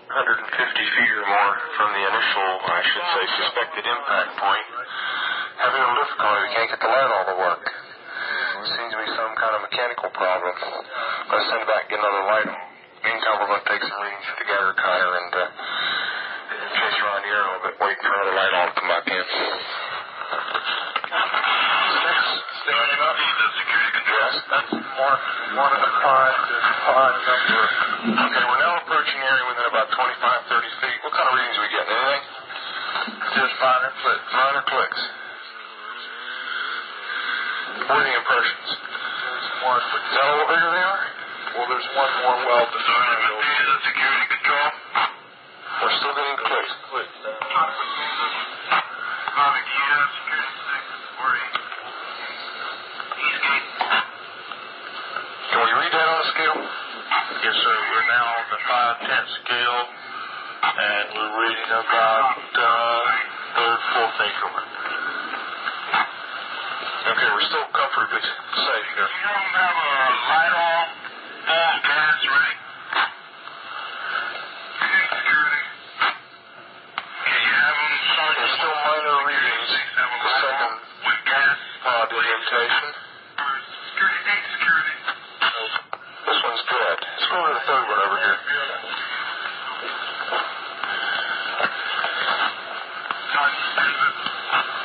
150 feet or more from the initial, I should say, suspected impact point. Having a lift car, we can't get the light on to work. Seems to be some kind of mechanical problem. I'm going to send it back and get another light on. Meantime, we're going to take some readings for the Geiger counter and chase around the air a little bit, wait for another light on to come back in. Standing up. The security control. Yes, that's one of the pod number. Okay, we're now approaching the area within about 25-30 feet. What kind of readings are we getting? Anything? Just minor clicks. Minor clicks. What are the impressions? There's one. Is that a little bigger they are? Well, there's one more well designed. The security control. We're still getting clicks. Can we read that on a scale? Yes, sir. We're now on the 5/10 scale, and we're reading about third, fourth increment. Okay, we're still comfortably safe here. You don't have a light on, full gas ready? Security. Can you have them? There's still minor readings. The second with gas pod orientation. Security. This one's good. Let's go to the third one over here.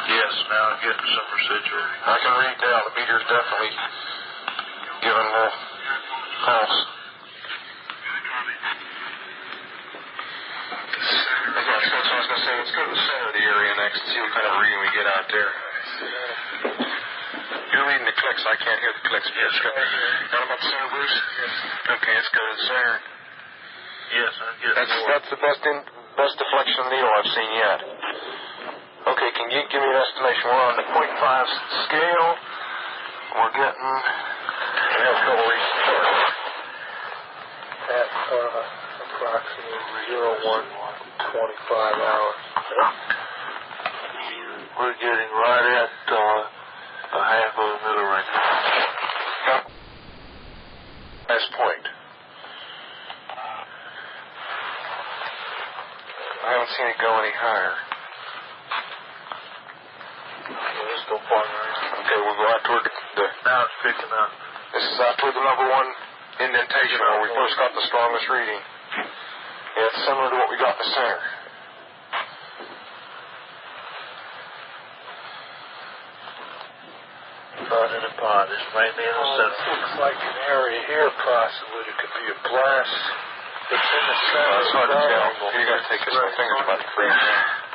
Yes, now I'm getting some residual. I can read down. The meter's definitely giving a little pulse. Okay, that's what I was going to say. Let's go to the center of the area next and see what kind of reading we get out there. You're reading the clicks. I can't hear the clicks. Yes, sir. Not about the center, Bruce? Yes. Okay, let's go to the center. Yes, I'm getting that's the best deflection of needle I've seen yet. Okay, can you give me an estimation? We're on the 0.5 scale. We're getting... We have a couple readings. At approximately 01:25 hours. We're getting right at a half of a middle right now. Last point. I haven't seen it go any higher. Let's go farther. Okay, we'll go out toward the... Now it's picking up. This is out toward the number one indentation where we first got the strongest reading. Yeah, it's similar to what we got in the center. In a pod. It's mainly in the center. It looks like an area here possibly. It could be a blast. It's in the center. It's hard to tell. You got to take this. My finger's about to freeze.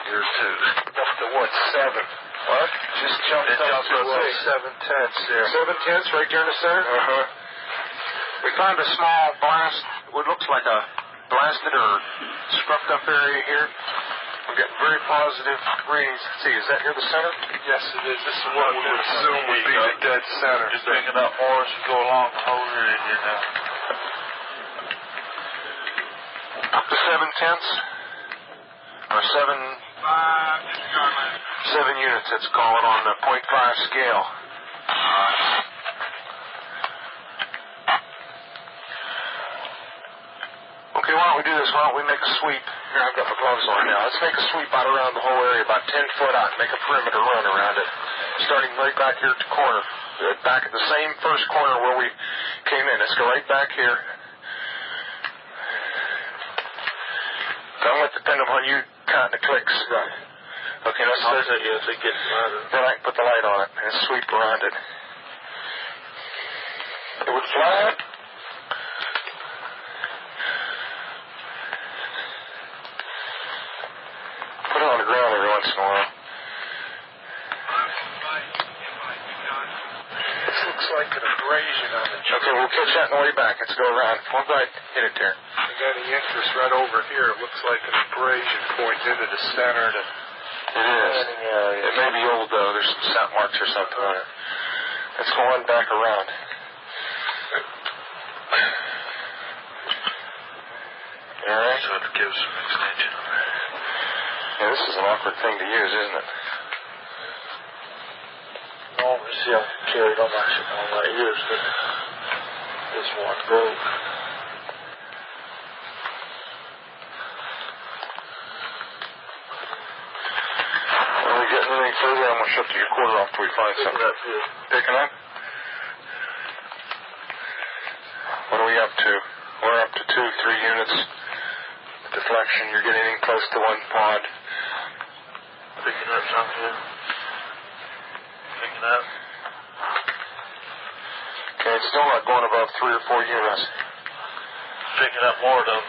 Yours too. Up to what, 7? What? Just jumped up to 7/10 there. 7/10 right there in the center? Uh-huh. We found a small blast, what looks like a blasted or scruffed up area here. We're getting very positive readings. Let's see, is that here the center? Yes, it is. This is what we would assume would be the dead center. Just picking up more as we go along the whole area here now. Up to 7/10 or 7 units, let's call it, on the 0.5 scale. Okay, why don't we do this? Why don't we make a sweep? Here, I've got my gloves on now. Let's make a sweep out around the whole area, about 10 foot out, and make a perimeter run around it. Starting right back here at the corner. Back at the same first corner where we came in. Let's go right back here. Don't let it depend upon you counting the clicks. Right. Okay, let's Yes, it gets louder. then I can put the light on it and sweep around it. It would fly. Put it on the ground every once in a while. This looks like an abrasion on the Okay, we'll catch that on the way back. Let's go around. One right, hit it there. And then the interest right over here, it looks like an abrasion points into the center. It is. It may be old, though. There's some sap marks or something on it. Let's go on back around. All right. So it gives some extension. Yeah, this is an awkward thing to use, isn't it? No, let me see how I can carry it on my ears. This one broke. Anything further, I'm going to shut the recorder off till we find something. Picking up? What are we up to? We're up to 2-3 units. Deflection, you're getting in close to one pod. Picking up something. Picking up. Okay, it's still not going above 3 or 4 units. Picking up more though.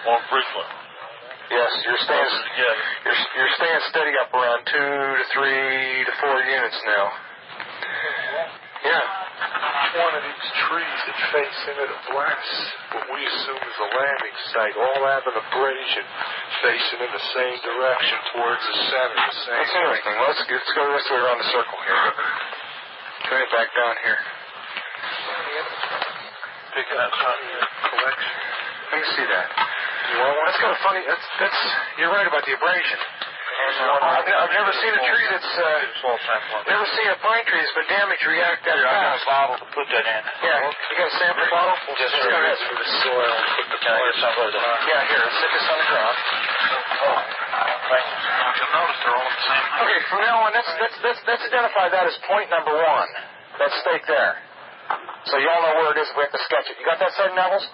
More frequent. Yes, you're staying steady up around 2 to 3 to 4 units now. Yeah. One of these trees that face into the blast, what we assume is a landing site, all have an abrasion facing in the same direction towards the center. That's interesting. Let's go this way around the circle here. Turn it back down here. Picking up something in collection. Let me see that. That's kind of funny. You're right about the abrasion. I've never seen a tree that's never seen a pine tree that's been damaged react that fast. I got a bottle to put that in. Yeah, you got a sample bottle? Just go ahead through the soil and put the plant. Yeah, here, stick this on the ground. You'll notice they're all the same. Okay, from now on, let's identify that as point number 1. That stake there. So you all know where it is. We have to sketch it. You got that set, Nevels?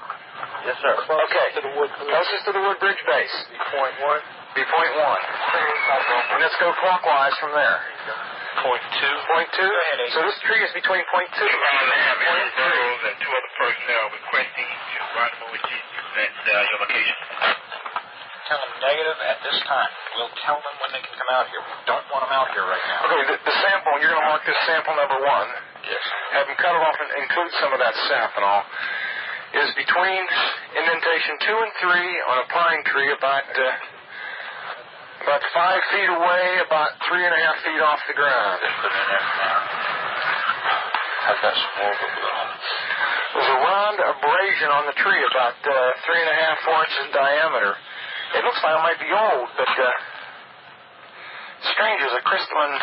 Yes, sir. Okay. Closest to the wood bridge base. Point 1. Be point 1. And let's go clockwise from there. Point 2. Point 2? So this tree is between point 2 and point 3. And 2 other personnel requesting to rendezvous with you at your location. Tell them negative at this time. We'll tell them when they can come out here. We don't want them out here right now. Okay, the sample, you're going to mark this sample number 1. Yes. Have them cut it off and include some of that sap and all. Is between indentation 2 and 3 on a pine tree about 5 feet away, about 3.5 feet off the ground. I've got some more, but There's a round abrasion on the tree about 3.5, 4 inches in diameter. It looks like it might be old, but strange as a crystalline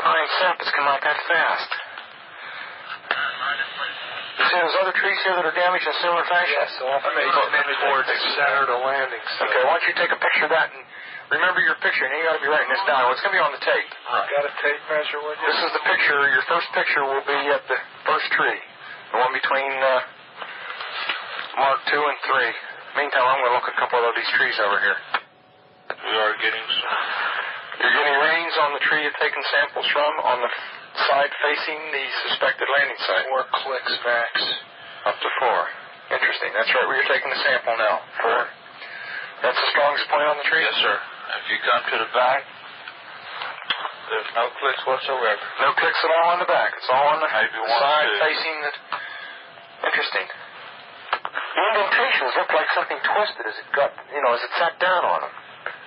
pine sap has come out that fast. You see those other trees here that are damaged in similar fashion? yes, off towards the center of the landing site. Okay, why don't you take a picture of that and remember your picture, and you got to be writing this down. It's going to be on the tape. Got a tape measure with you? This is the picture. Your first picture will be at the first tree, the one between mark 2 and 3. Meantime, I'm going to look at a couple of these trees over here. We are getting some. You're getting readings on the tree you're taking samples from on the side facing the suspected landing site. 4 clicks max. Up to 4. Interesting. That's right where you're taking the sample now. 4. That's the strongest point on the tree? Yes, sir. If you come to the back, there's no clicks whatsoever. No clicks at all on the back. It's all on the side facing the... Interesting. The indentations look like something twisted as it got, as it sat down on them.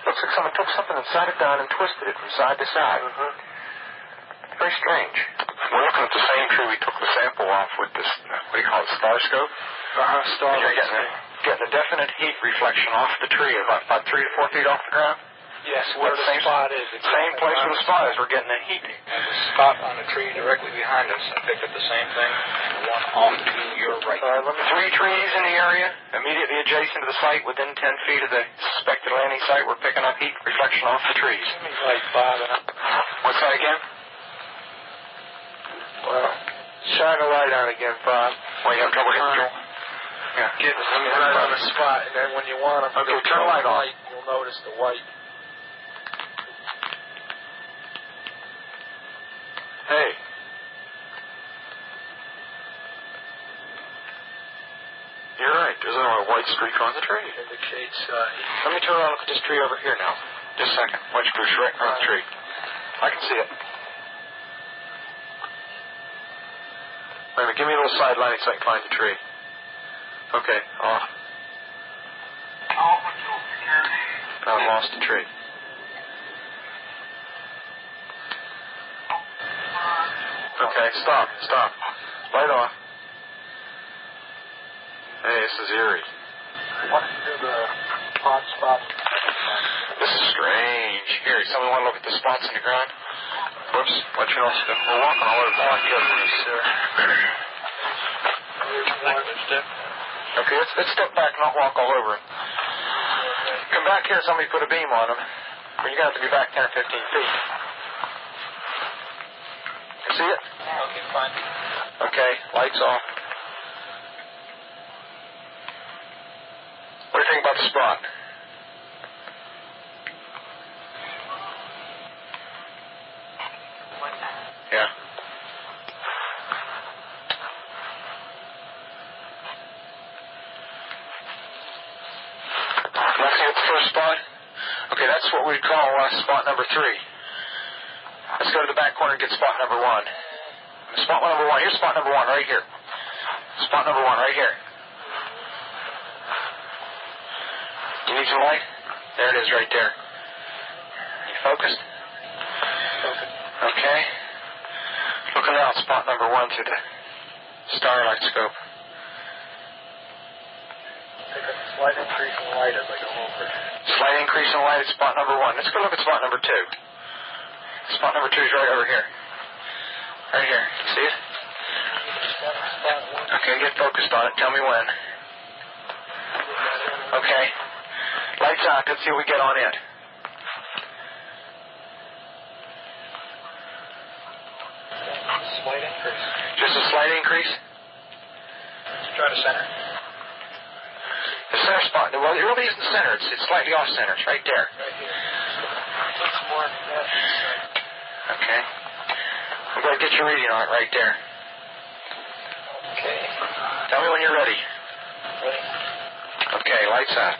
Looks like someone took something and sat it down and twisted it from side to side. Very strange. We're looking at the same tree we took the sample off with this, what do you call it, star scope? Star. You're getting a definite heat reflection off the tree, about 3 to 4 feet off the ground. Yes, where the spot is. Same place where the spot is. We're getting a heat. And the spot on the tree directly behind us, I picked up the same thing. The one off to your right. 3 trees in the area, immediately adjacent to the site, within 10 feet of the suspected landing site. We're picking up heat reflection off the trees. Like Bob and What's that again? well, shine a light on again, Bob. Well, you have trouble hitting Joel? Yeah. Get right on the spot, and then when you want them, Okay, turn the light on. You'll notice the white. Hey. You're right. There's a white streak on the tree. Indicates Let me turn around and look at this tree over here now. Just a second. White streak right on the tree. I can see it. Wait a minute. Give me a little side lighting so I can find the tree. Okay. Off. I've lost the tree. Okay, stop. Light off. Hey, this is eerie. what is the hot spot? This is strange. Here, somebody want to look at the spots in the ground? Whoops. What you know? We're walking all over the place, sir. Okay, let's step back and not walk all over it. Come back here, somebody put a beam on them. Or you're going to have to be back 10 or 15 feet. You see it? Okay, fine. Okay, lights off. What do you think about the spot? Yeah. Let's see the first spot. Okay, that's what we call spot number 3. Let's go to the back corner and get spot number 1. Spot number 1. Here's spot number 1 right here. Spot number 1 right here. You need some light? There it is right there. You focused? Okay. Looking out spot number 1 through the starlight scope. Take a slight increase in light as I go over. Slight increase in light at spot number 1. Let's go look at spot number 2. Spot number 2 is right over here. Right here. See it? Okay, get focused on it. Tell me when. Okay. Lights out. Let's see what we get on it. Slight increase. Just a slight increase? Try to center. The center spot. Well, it really isn't center. It's slightly off center. It's right there. Right here. It's more that. Okay. I'm going to get your reading on it right there. Okay. Tell me when you're ready. Ready? Okay, lights out.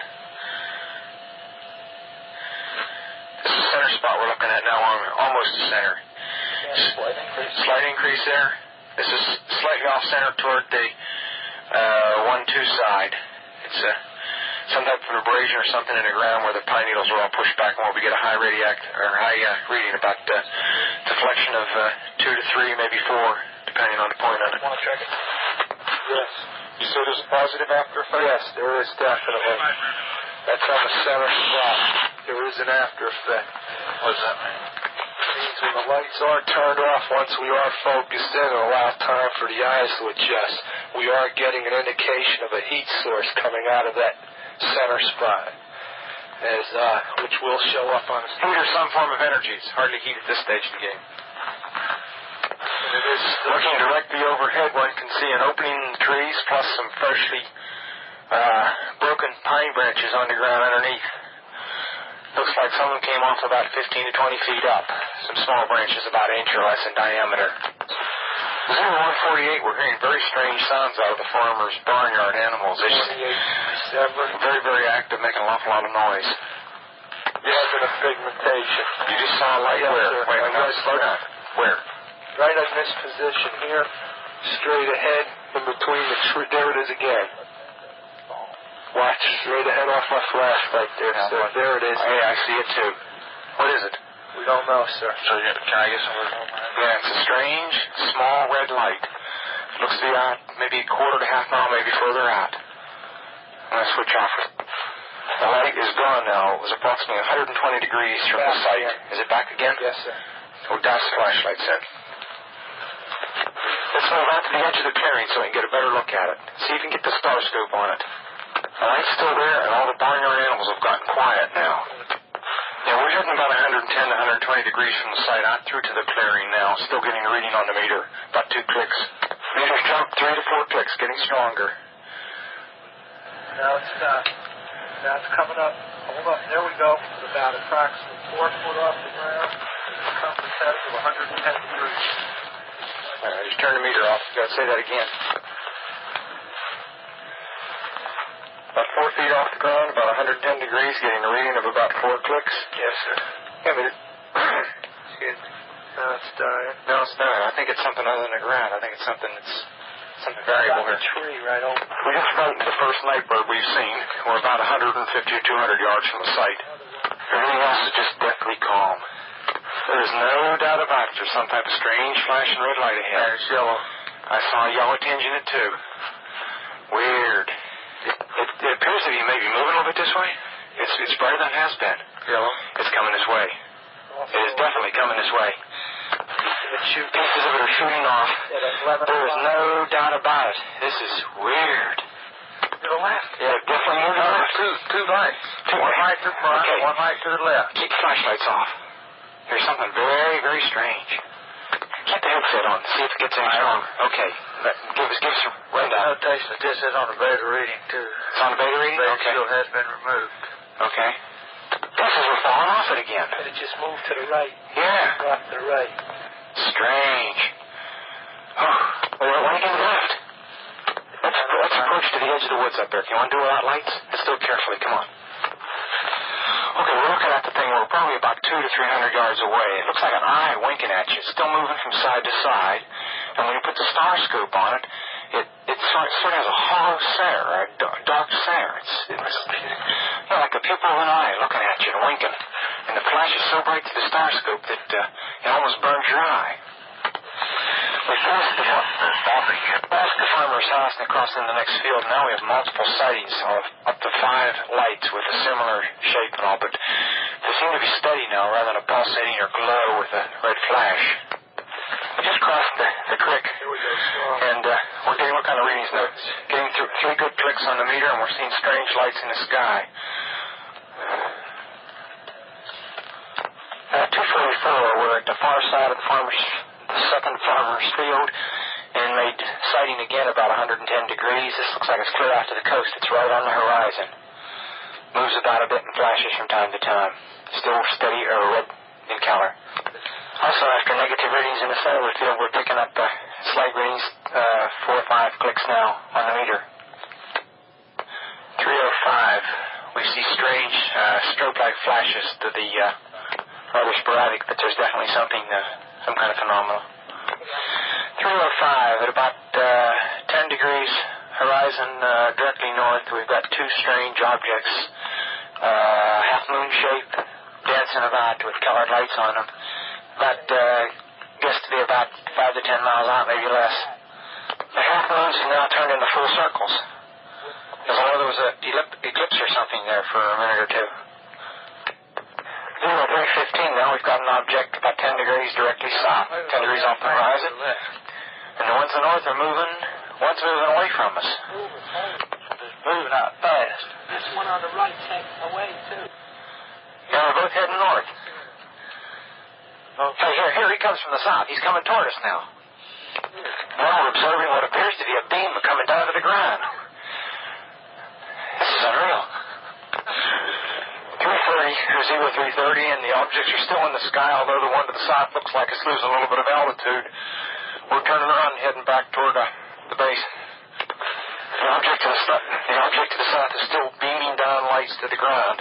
This is the center spot we're looking at now, almost the center. Yeah, slight increase. Slight increase there. This is slightly off center toward the 1-2 side. It's some type of abrasion or something in the ground where the pine needles are all pushed back, and where we get a high reading about deflection of 2 to 3, maybe 4, depending on the point on it. Want to check it? Yes. You say there's a positive after effect? Yes, there is definitely. That's on the center spot. There is an after effect. What does that mean? It means when the lights are turned off, once we are focused in and allow time for the eyes to adjust, we are getting an indication of a heat source coming out of that center spot, which will show up on the Heat or some form of energy. It's hardly heat at this stage of the game. And it is Looking directly overhead, one can see an opening in the trees, plus some freshly broken pine branches on the ground underneath. Looks like some of them came off about 15 to 20 feet up. Some small branches about an inch or less in diameter. 0148, we're hearing very strange sounds out of the farmer's barnyard animals. They're just 28 December. very, very active, making an awful lot of noise. Yes, and a pigmentation. You just saw a light Yes, where? sir. Wait, no, slow down. Where? Right in this position here, straight ahead, in between the tree. There it is again. Watch, straight ahead off my flashlight there, sir. There it is. Hey, I see it too. What is it? We don't know, sir. So can I get some? Yeah, it's a strange, small red light. It looks to be out maybe a quarter to half mile, maybe further out. I'm going to switch off. The light is gone now. It was approximately 120 degrees from the site. Is it back again? Yes, sir. Oh, that's the flashlight set. Let's move out to the edge of the clearing so we can get a better look at it. See if you can get the star scope on it. The light's still there, and all the barnyard animals have gotten quiet now. Yeah, we're heading about 110 to 120 degrees from the site out through to the clearing now. Still getting a reading on the meter. About 2 clicks. Meter's jumped 3 to 4 clicks, getting stronger. Now it's stopped. Now it's coming up. Hold up. There we go. It's about approximately 4 foot off the ground. Compass has of 110 degrees. All right, just turn the meter off. You got to say that again. About 4 feet off the ground, about 110 degrees, getting a reading of about 4 clicks. Yes, sir. Yeah, but Excuse me. Now it's dying. no, it's not. I think it's something other than the ground. I think it's something variable Got here. the tree right over. We just frightened the first night bird we've seen. We're about 150 or 200 yards from the site. Everything else is just deathly calm. There's no doubt about it. There's some type of strange flashing red light ahead. It's yellow. I saw a yellow tinge in it too. Weird. It appears to be maybe moving a little bit this way. It's brighter than it has been. Yellow. It's coming this way. It is definitely coming this way. Pieces of it are shooting off. There is no doubt about it. This is weird. To the left. Yeah, definitely moving left too. two lights. One light to the front, one light to the left. Keep the flashlights off. There's something very, very strange. Keep the headset on. See if it gets any stronger. Okay. Give us a rundown. Notation that this is on a beta reading, too. It's on a beta reading? Beta Okay. shield has been removed. Okay. This is we're falling off it again. It just moved to the right. Yeah. Off to the right. Strange. Oh, well, why do you left? Let's approach to the edge of the woods up there. You want to do without lights? Let's do it carefully. Come on. Okay, we're looking at the thing. We're probably about 200 to 300 yards away. It looks like an eye winking at you. It's still moving from side to side. And when you put the star scope on it, it sort of has a hollow center, a dark center. It's like the pupil of an eye looking at you and winking. And the flash is so bright to the star scope that it almost burns your eye. We passed the farmer's house and across in the next field. Now we have multiple sightings of up to 5 lights with a similar shape and all, but they seem to be steady now rather than a pulsating or glow with a red flash. We just crossed the creek, and we're getting what kind of readings now? Getting through 3 good clicks on the meter, and we're seeing strange lights in the sky. 244, we're at the far side of the second farmer's field, and made sighting again about 110 degrees. This looks like it's clear out to the coast. It's right on the horizon. Moves about a bit and flashes from time to time. Still steady or red in color. Also, after negative readings in the center of the field, we're picking up slight readings, 4 or 5 clicks now on the meter. 305, we see strange strobe-like flashes to the rather sporadic, but there's definitely something, some kind of phenomenon. 305, at about 10 degrees horizon directly north, we've got 2 strange objects, half-moon shape, dancing about with colored lights on them. Guessed to be about 5 to 10 miles out, maybe less. The half-moons have now turned into full circles. As though there was an eclipse or something there for a minute or two. 315 now, we've got an object about 10 degrees directly south, 10 degrees off the horizon. And the ones to the north are moving, one's moving away from us. It's moving out fast. This one on the right takes away, too. Yeah, we're both heading north. Okay. Hey, here he comes from the south. He's coming toward us now. Now we're observing what appears to be a beam coming down to the ground. This is unreal. 330, 330, and the objects are still in the sky, although the one to the south looks like it's losing a little bit of altitude. We're turning around and heading back toward the base. The object to the south is still beaming down lights to the ground.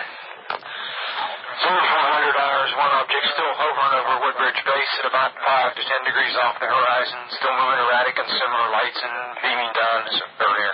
0400 hours, one object still hovering over Woodbridge Base at about 5 to 10 degrees off the horizon, still moving erratic and similar lights and beaming down as earlier.